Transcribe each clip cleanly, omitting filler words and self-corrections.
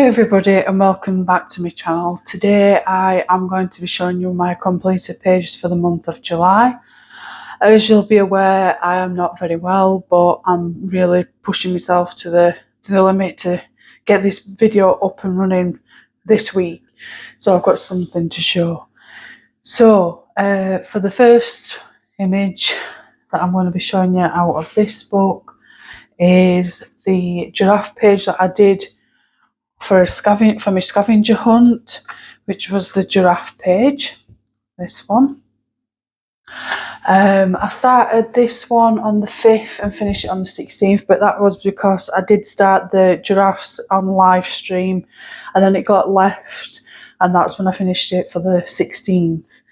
Hi everybody and welcome back to my channel. Today I am going to be showing you my completed pages for the month of July. As you'll be aware, I am not very well, but I'm really pushing myself to the limit to get this video up and running this week. So I've got something to show. So for the first image that I'm going to be showing you out of this book is the giraffe page that I did for my scavenger hunt, which was the giraffe page, this one. I started this one on the 5th and finished it on the 16th, but that was because I did start the giraffes on live stream and then it got left, and that's when I finished it for the 16th.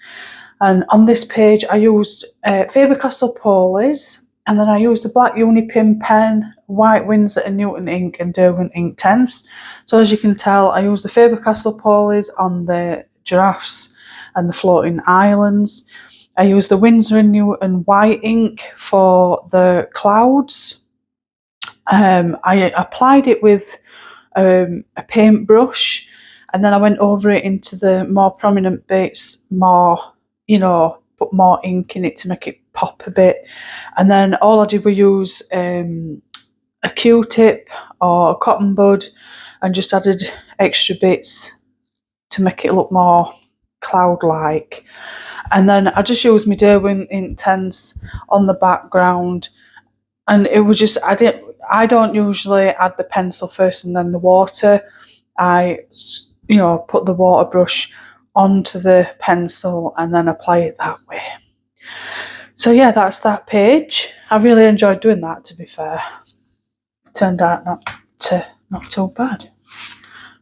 And on this page I used Faber-Castell Poleys, and then I used a black Unipin pen, white Winsor and Newton ink and Derwent ink 10s. So as you can tell, I used the Faber-Castell Poleys on the giraffes and the floating islands. I used the Winsor and Newton white ink for the clouds. I applied it with a paintbrush, and then I went over it into the more prominent bits, put more ink in it to make it pop a bit. And then all I did was use a Q-tip or a cotton bud and just added extra bits to make it look more cloud-like. And then I just used my Derwent ink 10s on the background, and it was just, I don't usually add the pencil first and then the water. I put the water brush onto the pencil and then apply it that way. So yeah, that's that page. I really enjoyed doing that, to be fair. It turned out not too bad.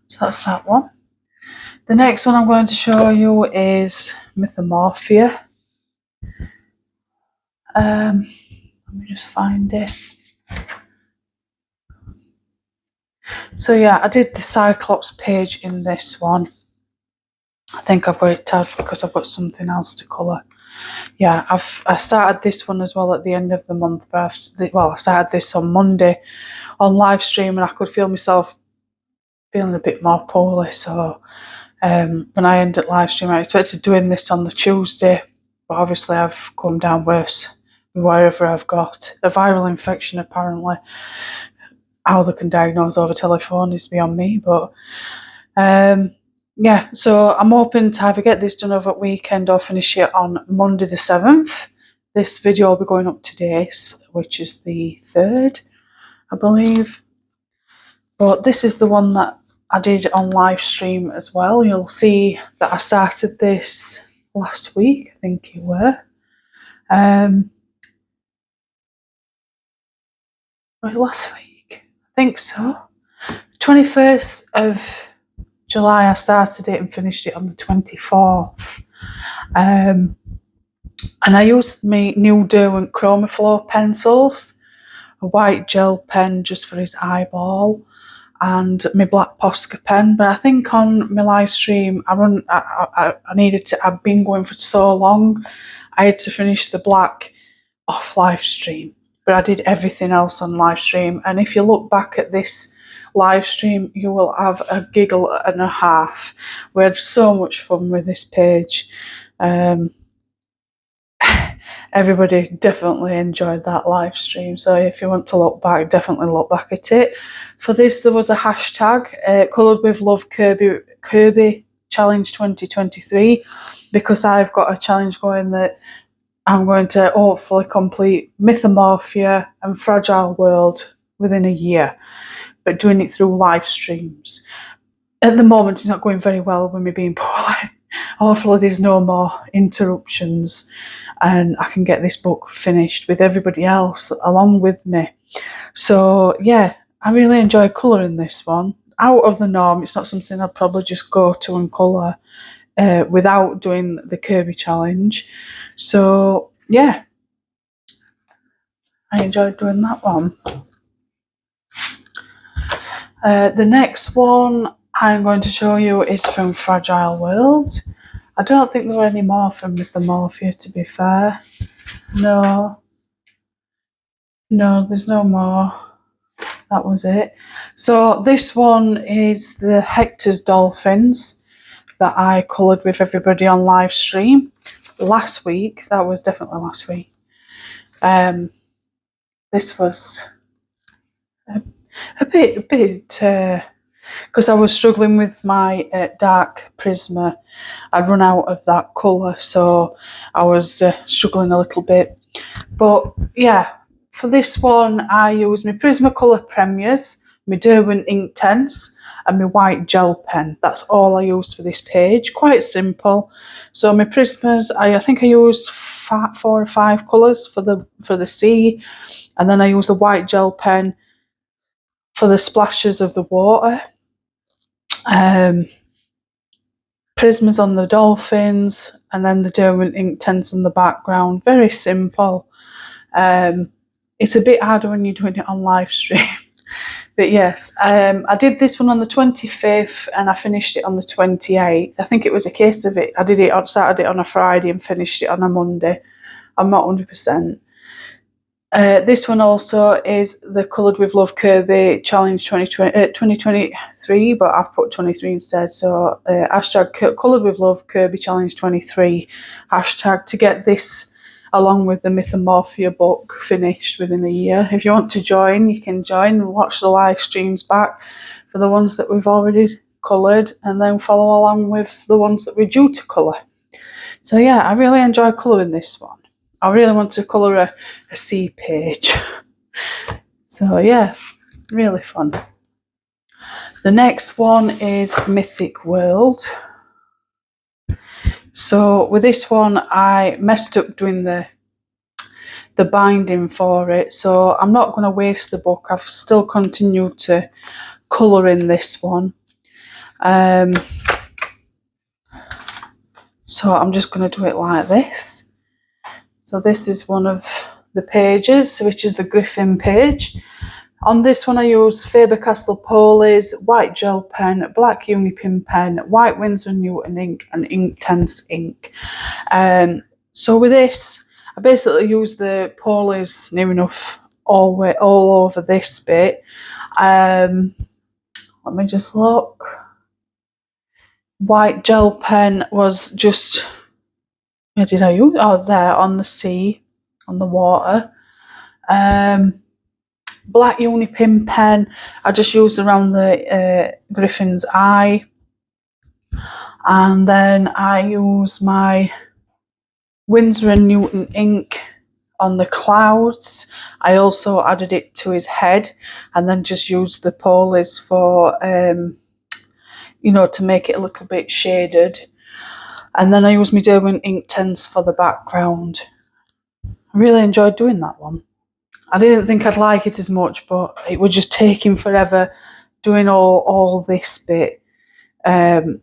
So that's that one. The next one I'm going to show you is Mythomorphia. Let me just find it. So yeah, I did the Cyclops page in this one. I think I've got it tabbed because I've got something else to colour. Yeah, I started this one as well at the end of the month, but I started this on Monday on live stream, and I could feel myself feeling a bit more poorly. So when I ended live stream, I expected doing this on the Tuesday, but obviously I've come down worse with wherever I've got a viral infection. Apparently, how they can diagnose over telephone is beyond me, but yeah, so I'm hoping to either get this done over the weekend or finish it on Monday the 7th. This video will be going up today, which is the 3rd, I believe. But this is the one that I did on live stream as well. You'll see that I started this last week, I think it were. Last week? I think so. 21st of July I started it and finished it on the 24th. And I used my new Derwent Chromaflow pencils, a white gel pen just for his eyeball, and my black Posca pen. But I think on my live stream I needed to, I've been going for so long, I had to finish the black off live stream, but I did everything else on live stream. And if you look back at this live stream, you will have a giggle and a half. We had so much fun with this page. Everybody definitely enjoyed that live stream, so if you want to look back, definitely look back at it. For this, there was a hashtag, coloured with love Kerby challenge 2023, because I've got a challenge going that I'm going to hopefully complete Mythomorphia and Fragile World within a year, but doing it through live streams. At the moment, it's not going very well with me being poorly. Hopefully there's no more interruptions and I can get this book finished with everybody else along with me. So yeah, I really enjoy colouring this one. Out of the norm, it's not something I'd probably just go to and colour without doing the Kerby challenge. So yeah, I enjoyed doing that one. The next one I'm going to show you is from Fragile World. I don't think there are any more from Mythomorphia, to be fair. No, there's no more. that was it. So this one is the Hector's Dolphins that I coloured with everybody on live stream last week. That was definitely last week. This was a bit, because I was struggling with my dark Prisma. I'd run out of that colour, so I was struggling a little bit. But yeah, for this one, I used my Prismacolor Premiers, my Derwent Ink Tense, and my white gel pen. That's all I used for this page. Quite simple. So my Prismas, I think I used 4 or 5 colours for the sea, and then I used the white gel pen for the splashes of the water. Prismas on the dolphins, and then the Derwent Ink Tense in the background. Very simple. It's a bit harder when you're doing it on live stream. But yes, I did this one on the 25th and I finished it on the 28th. I think it was a case of it. I did it on Saturday on a Friday and finished it on a Monday. I'm not 100%. This one also is the Coloured with Love Kerby Challenge 2023, but I've put 23 instead. So hashtag Coloured with Love Kerby Challenge 23 hashtag to get this along with the Mythomorphia book finished within a year. If you want to join, you can join and watch the live streams back for the ones that we've already coloured, and then follow along with the ones that we're due to colour. So yeah, I really enjoy colouring this one. I really want to colour a sea page. So yeah, really fun. The next one is Mythic World. So with this one, I messed up doing the binding for it, so I'm not going to waste the book. I've still continued to colour in this one. So I'm just going to do it like this. So this is one of the pages, which is the Griffin page. On this one I use Faber-Castell Polies, white gel pen, black Unipin pen, white Winsor & Newton ink, and Ink Tense ink. So with this, I basically use the Polies near enough all over this bit. Let me just look. White gel pen was just, where did I use? Oh, there on the sea, on the water. Black Unipin pen, I just used around the Griffin's eye. And then I use my Winsor & Newton ink on the clouds. I also added it to his head and then just used the Polies for, to make it a little bit shaded. And then I used my Derwent Ink Tense for the background. I really enjoyed doing that one. I didn't think I'd like it as much, but it was just taking forever doing all this bit.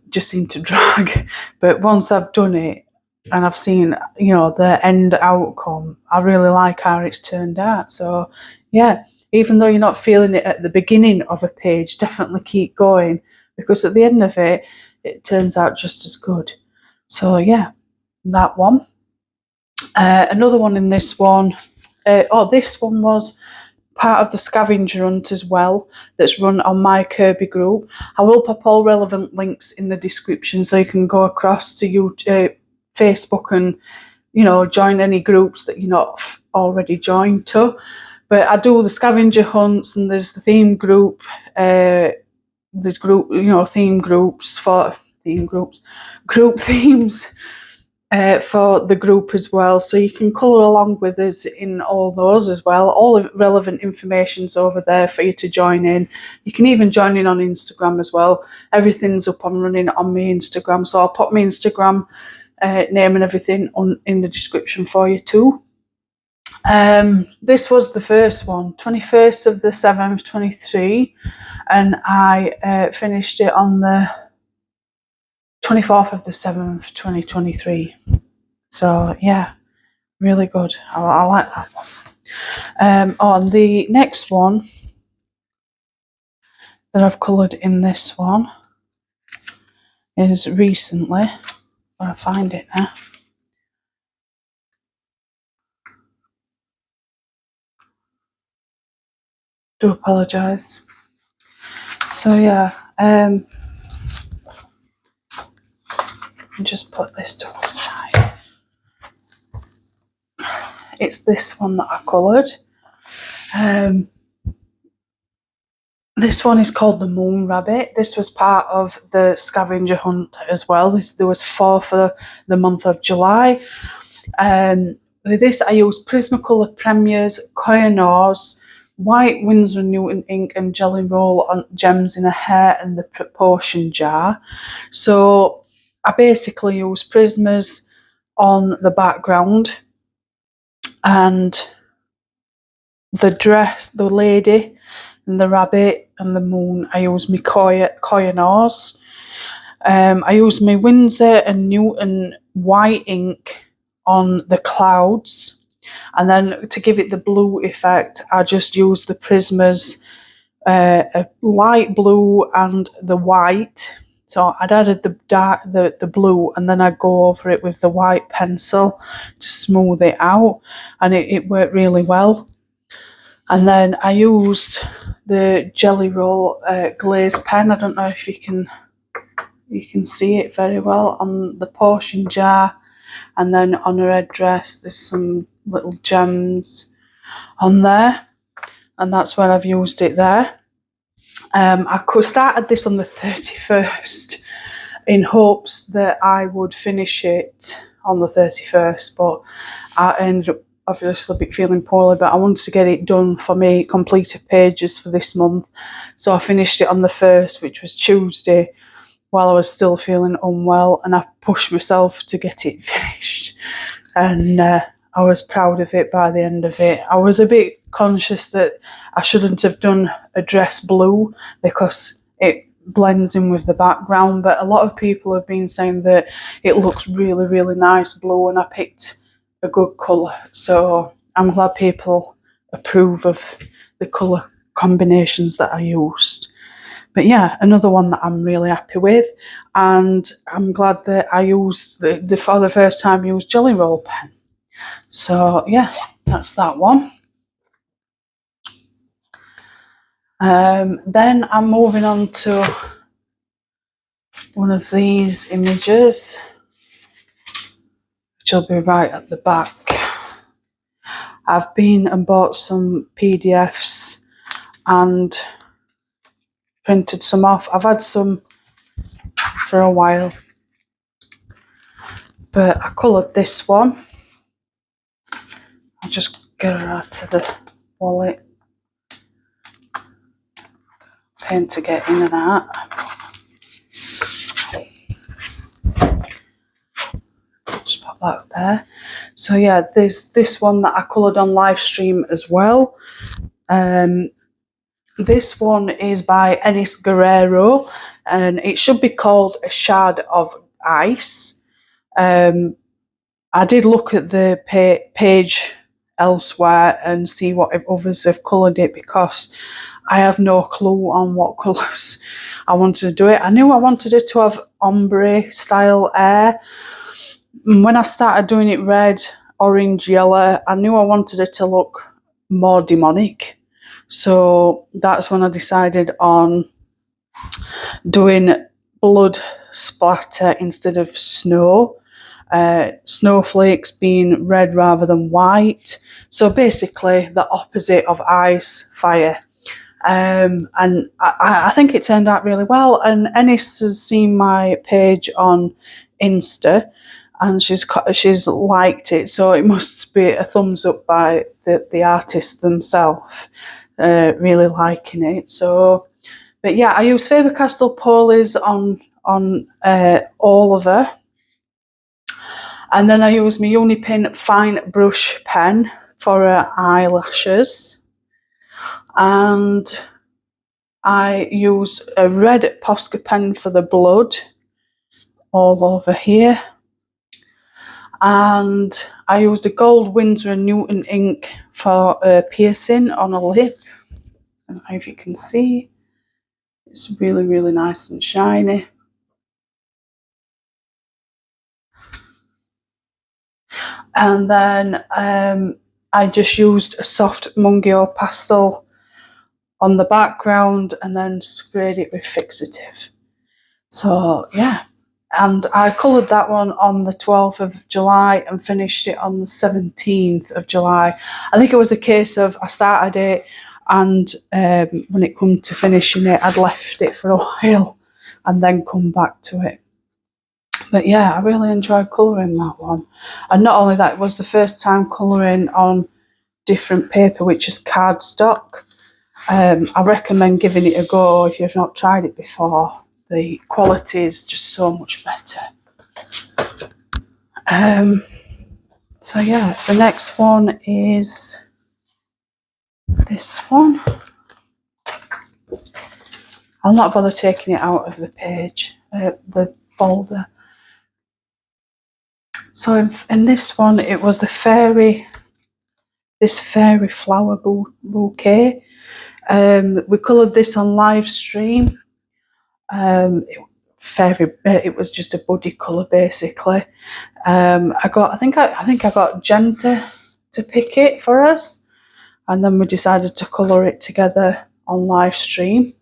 Just seemed to drag. But once I've done it and I've seen, the end outcome, I really like how it's turned out. So yeah, even though you're not feeling it at the beginning of a page, definitely keep going, because at the end of it, it turns out just as good. So yeah, that one. Another one in this one. This one was part of the Scavenger hunt as well, that's run on my Kerby group. I will pop all relevant links in the description so you can go across to Facebook and join any groups that you're not already joined to. But I do the Scavenger hunts, and there's the theme group. There's group theme groups for group themes. For the group as well, so you can colour along with us in all those as well. All the relevant information's over there for you to join in. You can even join in on Instagram as well. Everything's up and running on my Instagram, so I'll pop my Instagram name and everything in the description for you too. This was the first one, 21st of the 7th, 23, and I finished it on the 24th of the 7th, 2023. So yeah, really good. I like that one. On the next one that I've coloured in this one is recently, where I find it now. do apologise. So yeah, just put this to one side. It's this one that I coloured. This one is called the Moon Rabbit. This was part of the scavenger hunt as well. There was 4 for the month of July. With this, I used Prismacolor Premiers, Koh-i-Noors, white Winsor & Newton ink and Jelly Roll on gems in a hair and the proportion jar. So I basically used Prismas on the background, and the dress, the lady and the rabbit and the moon, I used my Koh-i-Noors. I used my Winsor & Newton white ink on the clouds, and then to give it the blue effect, I just used the Prismas, a light blue and the white. So I'd added the blue, and then I'd go over it with the white pencil to smooth it out, and it worked really well. And then I used the Jelly Roll glaze pen. I don't know if you can see it very well on the portion jar, and then on her headdress there's some little gems on there, and that's where I've used it there. I started this on the 31st in hopes that I would finish it on the 31st, but I ended up obviously feeling poorly, but I wanted to get it done for me, completed pages for this month. So I finished it on the 1st, which was Tuesday, while I was still feeling unwell, and I pushed myself to get it finished. And I was proud of it by the end of it. I was a bit conscious that I shouldn't have done a dress blue because it blends in with the background, but a lot of people have been saying that it looks really, really nice blue, and I picked a good colour. So I'm glad people approve of the colour combinations that I used. But yeah, another one that I'm really happy with, and I'm glad that I used for the first time used Jelly Roll pen. So yeah, that's that one. Then I'm moving on to one of these images, which will be right at the back. I've been and bought some PDFs and printed some off. I've had some for a while, but I coloured this one. I'll just get her out of the wallet. Paint to get in and out. Just pop that there. So yeah, there's this one that I coloured on live stream as well. This one is by Ennis Guerrero, and it should be called A Shard of Ice. I did look at the page elsewhere and see what others have coloured it, because I have no clue on what colours I wanted to do it. I knew I wanted it to have ombre style air. When I started doing it red, orange, yellow, I knew I wanted it to look more demonic. So that's when I decided on doing blood splatter instead of snow. Snowflakes being red rather than white. So basically the opposite of ice, fire. And I think it turned out really well. And Ennis has seen my page on Insta, and she's liked it. So it must be a thumbs up by the artist themselves, really liking it. So, but yeah, I use Faber-Castell Polies on Oliver. And then I use my Unipin fine brush pen for her eyelashes. And I use a red Posca pen for the blood all over here. And I used a gold Winsor & Newton ink for a piercing on a lip. I don't know if you can see. It's really, really nice and shiny. And then I just used a soft Mungio pastel on the background and then sprayed it with fixative. So yeah, and I coloured that one on the 12th of July and finished it on the 17th of July. I think it was a case of I started it, and when it come to finishing it, I'd left it for a while and then come back to it. But yeah, I really enjoyed colouring that one. And not only that, it was the first time colouring on different paper, which is cardstock. I recommend giving it a go if you've not tried it before. The quality is just so much better. So yeah, the next one is this one. I'll not bother taking it out of the page, the folder. So in this one, it was this fairy flower bouquet. We coloured this on live stream. It was just a buddy colour basically. I think I got Jen to pick it for us, and then we decided to colour it together on live stream.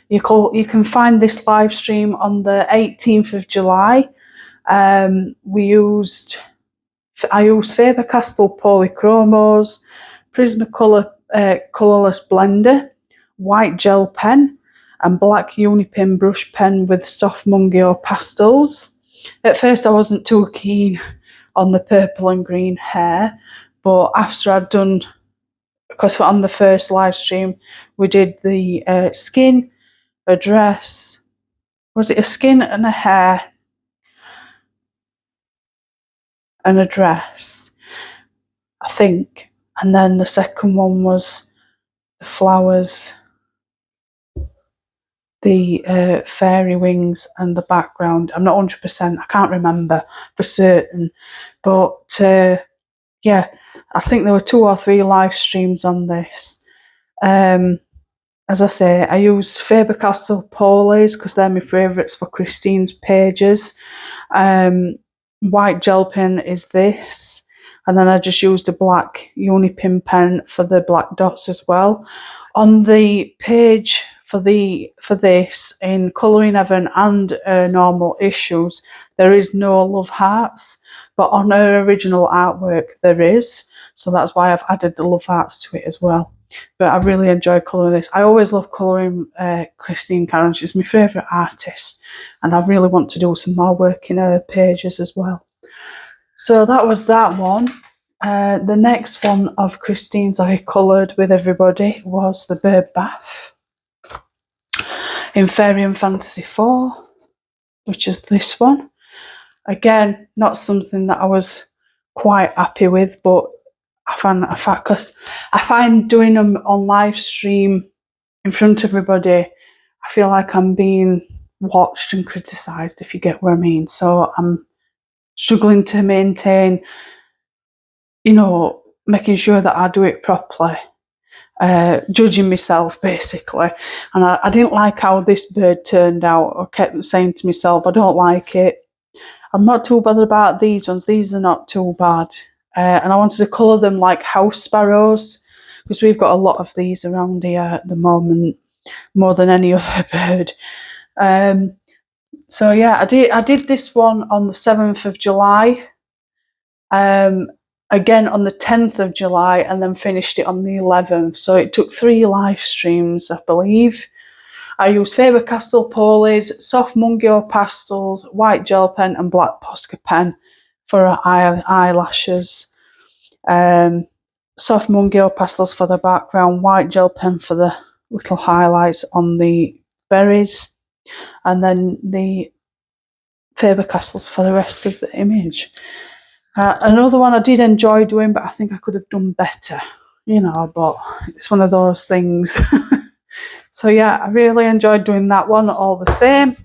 You can find this live stream on the 18th of July. I used Faber-Castell Polychromos, Prismacolor colourless blender, white gel pen, and black Unipin brush pen with soft Mungio pastels. At first I wasn't too keen on the purple and green hair, but after I'd done, because on the first live stream we did the skin, a dress, was it a skin and a hair and a dress, I think, and then the second one was the flowers, the fairy wings and the background. I'm not 100%, I can't remember for certain, but yeah, I think there were 2 or 3 live streams on this. As I say, I use Faber-Castell Polys because they're my favourites for Christine's pages. White gel pen is this, and then I just used a black Unipin pen for the black dots as well. On the page for this, in Colouring Heaven and normal issues, there is no love hearts, but on her original artwork there is, so that's why I've added the love hearts to it as well. But I really enjoy colouring this. I always love colouring Christine Karen. She's my favourite artist, and I really want to do some more work in her pages as well. So that was that one. The next one of Christine's I coloured with everybody was the Bird Bath in Fairy and Fantasy 4, which is this one. Again, not something that I was quite happy with, but I find doing them on live stream in front of everybody, I feel like I'm being watched and criticised, if you get what I mean. So I'm struggling to maintain, making sure that I do it properly, judging myself basically. And I didn't like how this bird turned out. I kept saying to myself, I don't like it. I'm not too bothered about these ones. These are not too bad. And I wanted to colour them like house sparrows, because we've got a lot of these around here at the moment, more than any other bird. So yeah, I did this one on the 7th of July, again on the 10th of July, and then finished it on the 11th. So it took 3 live streams, I believe. I used Faber-Castell Polys, soft Mungio pastels, white gel pen and black Posca pen for her eyelashes. Soft Mungio pastels for the background, white gel pen for the little highlights on the berries, and then the Faber-Castells for the rest of the image. Another one I did enjoy doing, but I think I could have done better, but it's one of those things. So yeah, I really enjoyed doing that one all the same.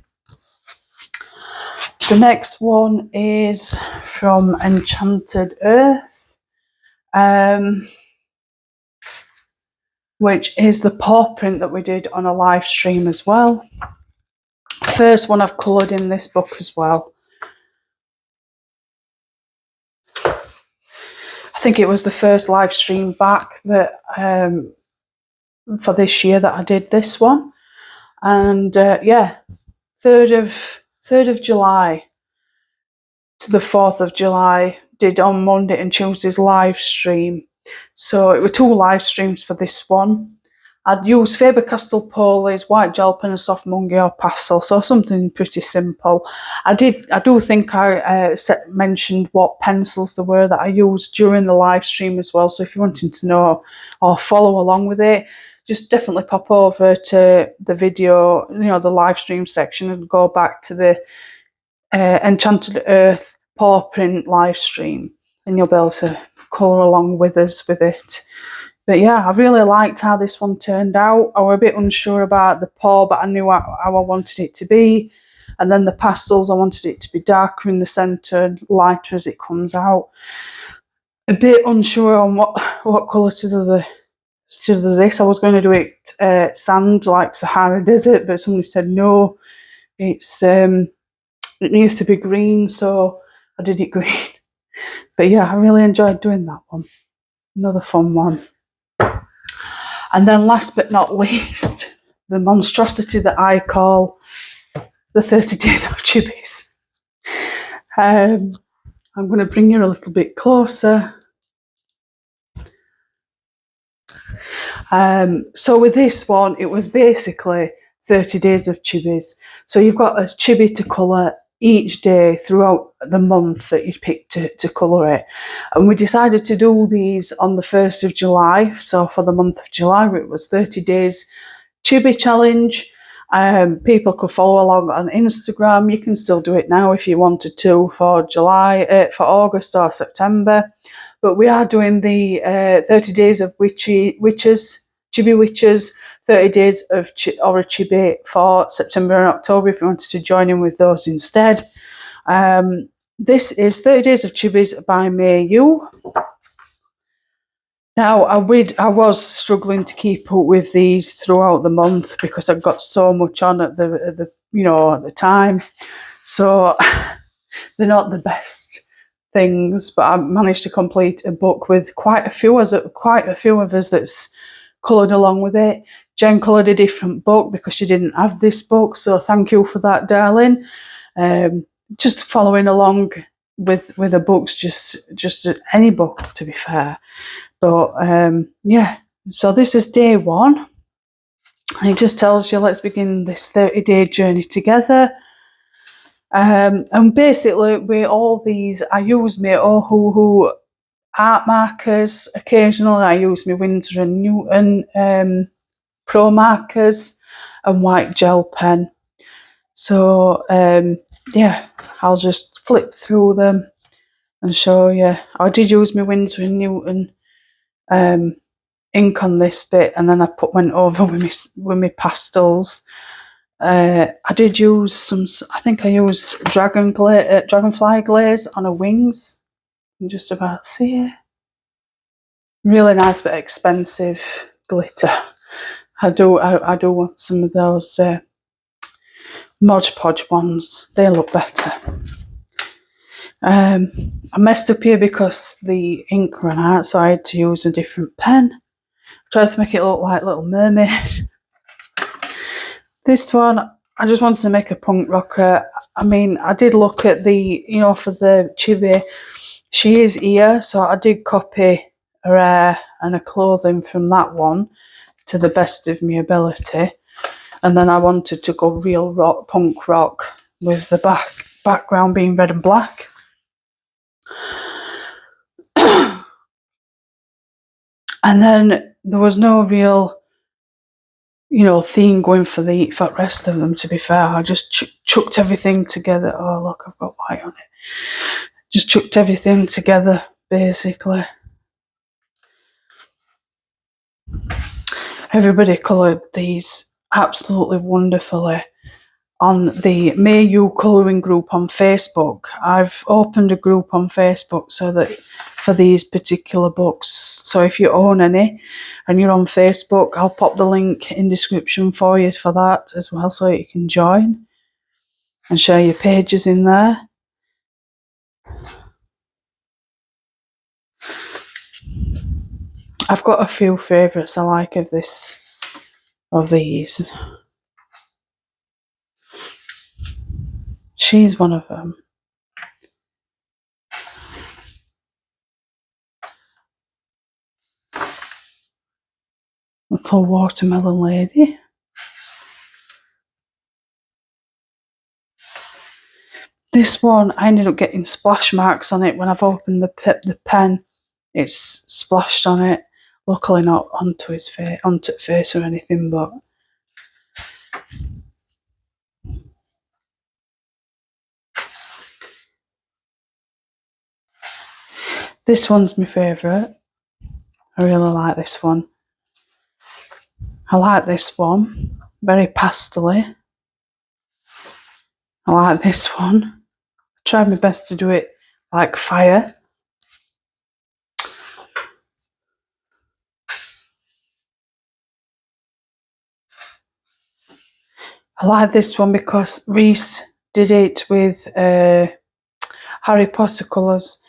The next one is from Enchanted Earth, which is the paw print that we did on a live stream as well. First one I've coloured in this book as well. I think it was the first live stream back that for this year that I did this one. And yeah, 3rd of July to the 4th of July, did on Monday and Tuesday's live stream. So it were 2 live streams for this one. I'd use Faber-Castell Polies, white gel pen and soft mungi or pastel, so something pretty simple. I do think I mentioned what pencils there were that I used during the live stream as well, so if you're wanting to know or follow along with it, just definitely pop over to the video, the live stream section, and go back to the Enchanted Earth paw print live stream, and you'll be able to colour along with us with it. But yeah, I really liked how this one turned out. I was a bit unsure about the paw, but I knew how I wanted it to be. And then the pastels, I wanted it to be darker in the centre and lighter as it comes out. A bit unsure on what colour to do this. I was going to do it sand, like Sahara Desert, but somebody said no, it needs to be green, so I did it green. But yeah, I really enjoyed doing that one. Another fun one. And then last but not least, the monstrosity that I call the 30 Days of Chubbies. I'm going to bring you a little bit closer. So with this one, it was basically 30 Days of Chubbies. So you've got a chibi to colour each day throughout the month that you pick to colour it. And we decided to do these on the 1st of July. So for the month of July, it was 30 Days Chibi Challenge. People could follow along on Instagram. You can still do it now if you wanted to for August or September. But we are doing the 30 Days of Witches, Chibi Witches, 30 Days of or a Chibi for September and October if you wanted to join in with those instead. This is 30 Days of Chubbies by Mayu. Now, I was struggling to keep up with these throughout the month because I've got so much on at the time. So they're not the best things, but I managed to complete a book with quite a few of us that's coloured along with it. Jen coloured a different book because she didn't have this book, so thank you for that, darling. Just following along with the books, just any book, to be fair. But yeah, so this is day 1, and it just tells you let's begin this 30-day journey together. And basically, with all these, I use my Ohuhu art markers. Occasionally, I use my Winsor and Newton pro markers and white gel pen. So yeah, I'll just flip through them and show you. I did use my Winsor and Newton ink on this bit, and then I went over with my pastels. I did use some. I think I used dragonfly glaze on her wings. You can just about see it. Really nice but expensive glitter. I do want some of those Mod Podge ones. They look better. I messed up here because the ink ran out, so I had to use a different pen. Tried to make it look like Little Mermaid. This one, I just wanted to make a punk rocker. I mean, I did look at the, for the chibi, she is here, so I did copy her hair and her clothing from that one to the best of my ability. And then I wanted to go real punk rock with the background being red and black. And then there was no real, theme going for the rest of them, to be fair. I just chucked everything together. Oh, look, I've got white on it. Just chucked everything together, basically. Everybody coloured these absolutely wonderfully on the Mayu colouring group on Facebook. I've opened a group on Facebook so that for these particular books. So if you own any and you're on Facebook, I'll pop the link in description for you for that as well, so you can join and share your pages in there. I've got a few favourites I like of this of these. She's one of them. Little watermelon lady. This one, I ended up getting splash marks on it when I've opened the pen. It's splashed on it. Luckily not onto his face, onto the face or anything, but this one's my favourite. I really like this one. I like this one. Very pastel-y. I like this one. I tried my best to do it like fire. I like this one because Reese did it with Harry Potter colours,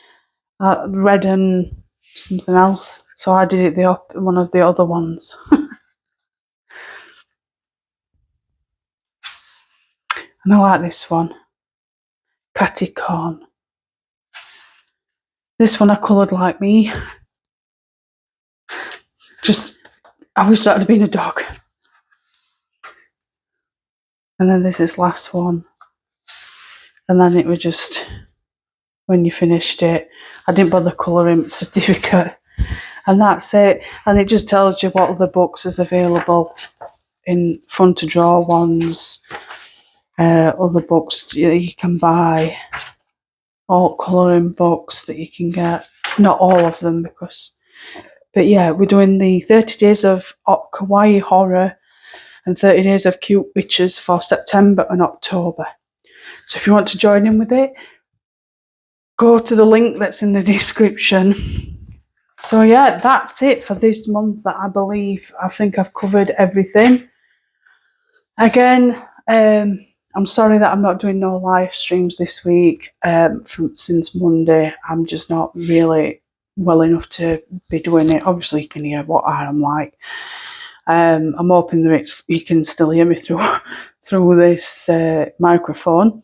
red and something else. So I did it one of the other ones. And I like this one, Catty Corn. This one I coloured like me. I wish that had been a dog. And then there's this last one. And then it was just, when you finished it, I didn't bother colouring the certificate. And that's it. And it just tells you what other books is available in fun to draw ones, other books you can buy, all colouring books that you can get. Not all of them, but yeah, we're doing the 30 Days of Kawaii Horror and 30 Days of Cute Witches for September and October. So if you want to join in with it, go to the link that's in the description. So yeah, that's it for this month. That I think I've covered everything. Again, I'm sorry that I'm not doing no live streams this week. Since Monday, I'm just not really well enough to be doing it. Obviously, you can hear what I'm like. I'm hoping that you can still hear me through this microphone.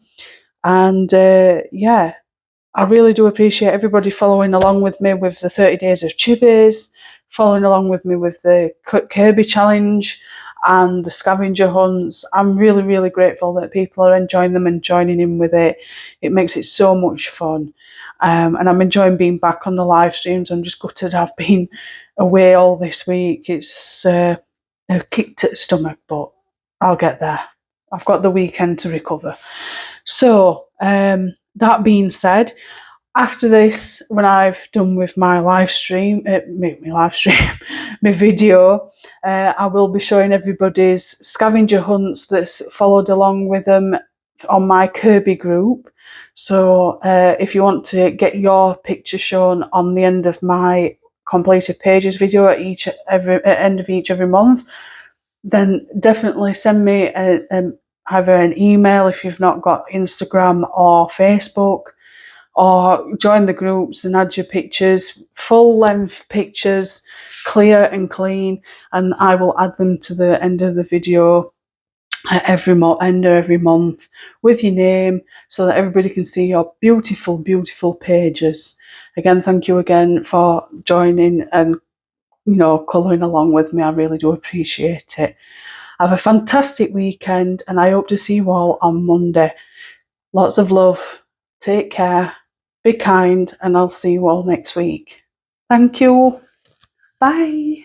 And yeah, I really do appreciate everybody following along with me with the 30 Days of Chubbies, following along with me with the Kerby challenge and the scavenger hunts. I'm really, really grateful that people are enjoying them and joining in with it. It makes it so much fun. And I'm enjoying being back on the live streams. I'm just gutted I've been away all this week. It's a kick to the stomach, but I'll get there. I've got the weekend to recover. So, that being said, after this, when I've done with my live stream, my video, I will be showing everybody's scavenger hunts that's followed along with them on my Kerby group. So if you want to get your picture shown on the end of my completed pages video at end of every month, then definitely send me either an email if you've not got Instagram or Facebook, or join the groups and add your pictures, full length pictures, clear and clean, and I will add them to the end of the video at end of every month with your name so that everybody can see your beautiful, beautiful pages. Again, thank you again for joining and colouring along with me. I really do appreciate it. Have a fantastic weekend, and I hope to see you all on Monday. Lots of love. Take care. Be kind, and I'll see you all next week. Thank you. Bye.